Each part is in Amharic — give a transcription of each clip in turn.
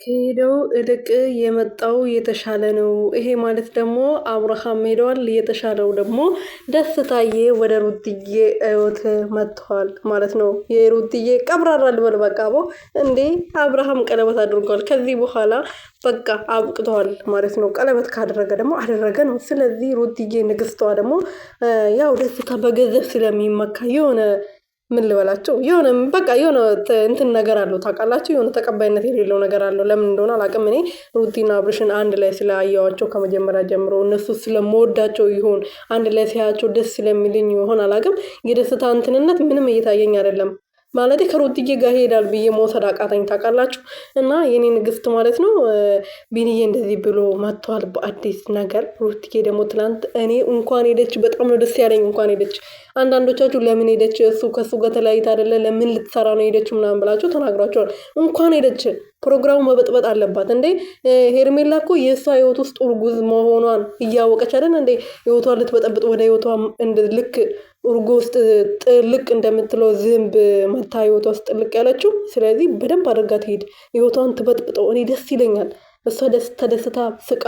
ከሄደው እልቅ የመጣው የተሻለ ነው። ይሄ ማለት ደግሞ አብርሃም ሄደዋል፣ የተሻለው ደግሞ ደስታዬ ወደ ሩትዬ ህይወት መጥተዋል ማለት ነው። የሩትዬ ቀብራራ ልበል በቃ እንዴ አብርሃም ቀለበት አድርጓል። ከዚህ በኋላ በቃ አብቅተዋል ማለት ነው። ቀለበት ካደረገ ደግሞ አደረገ ነው። ስለዚህ ሩትዬ ንግስቷ ደግሞ ያው ደስታ በገንዘብ ስለሚመካ የሆነ ምን ልበላቸው የሆነ በቃ የሆነ እንትን ነገር አለው ታውቃላችሁ፣ የሆነ ተቀባይነት የሌለው ነገር አለው። ለምን እንደሆነ አላውቅም። እኔ ሩቲና አብርሽን አንድ ላይ ስላየዋቸው ከመጀመሪያ ጀምሮ እነሱ ስለምወዳቸው ይሆን አንድ ላይ ሲያያቸው ደስ ስለሚልኝ ይሆን አላውቅም። የደስታ እንትንነት ምንም እየታየኝ አይደለም። ማለቴ ከሩትዬ ጋር ሄዳል ብዬ መውሰድ አቃተኝ ታውቃላችሁ። እና የኔ ንግስት ማለት ነው ቢኒዬ እንደዚህ ብሎ መጥቷል በአዲስ ነገር። ሩትዬ ደግሞ ትላንት እኔ እንኳን ሄደች በጣም ነው ደስ ያለኝ። እንኳን ሄደች። አንዳንዶቻችሁ ለምን ሄደች እሱ ከሱ ጋር ተለያይታ አይደለ ለምን ልትሰራ ነው ሄደችው ምናምን ብላችሁ ተናግራችኋል። እንኳን ሄደች። ፕሮግራሙ መበጥበጥ አለባት እንዴ? ሄርሜላ እኮ የእሷ ህይወት ውስጥ እርጉዝ መሆኗን እያወቀች አይደል እንዴ ህይወቷን ልትበጠብጥ ወደ ህይወቷ ልክ እርጎ ውስጥ ጥልቅ እንደምትለው ዝንብ መታ ህይወቷ ውስጥ ጥልቅ ያለችው። ስለዚህ በደንብ አድርጋ ትሄድ፣ ህይወቷን ትበጥብጠው። እኔ ደስ ይለኛል። እሷ ተደስታ ስቃ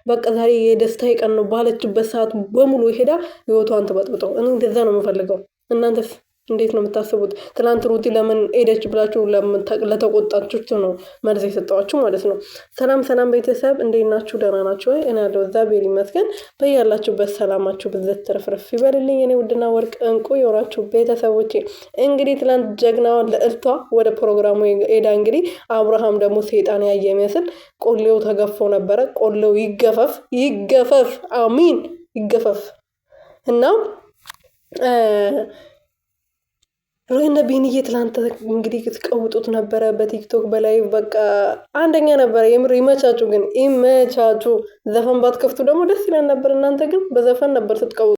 በቃ ዛሬ የደስታ ቀን ነው ባለችበት ሰዓት በሙሉ ሄዳ ህይወቷን ትበጥብጠው። እኔ እንደዛ ነው የምፈልገው። እናንተስ እንዴት ነው የምታስቡት? ትናንት ሩቲ ለምን ሄደች ብላችሁ ለተቆጣችሁ ነው መልስ የሰጠዋችሁ ማለት ነው። ሰላም ሰላም ቤተሰብ እንዴት ናችሁ? ደህና ናችሁ ወይ? እኔ ያለው እግዚአብሔር ይመስገን። በያላችሁበት ሰላማችሁ ብዘት ትርፍርፍ ይበልልኝ። እኔ ውድና ወርቅ እንቁ የሆናችሁ ቤተሰቦቼ እንግዲህ ትናንት ጀግናዋን ልዕልቷ ወደ ፕሮግራሙ ሄዳ እንግዲህ አብርሃም ደግሞ ሴጣን ያየ የሚመስል ቆሌው ተገፎ ነበረ። ቆሌው ይገፈፍ ይገፈፍ፣ አሚን ይገፈፍ። እና ሮይና ቢኒዬ ትላንት እንግዲህ ትቀውጡት ነበረ በቲክቶክ በላይ በቃ አንደኛ ነበረ። የምር ይመቻችሁ፣ ግን ይመቻችሁ። ዘፈን ባትከፍቱ ደግሞ ደስ ይላል ነበር። እናንተ ግን በዘፈን ነበር ስትቀውጡ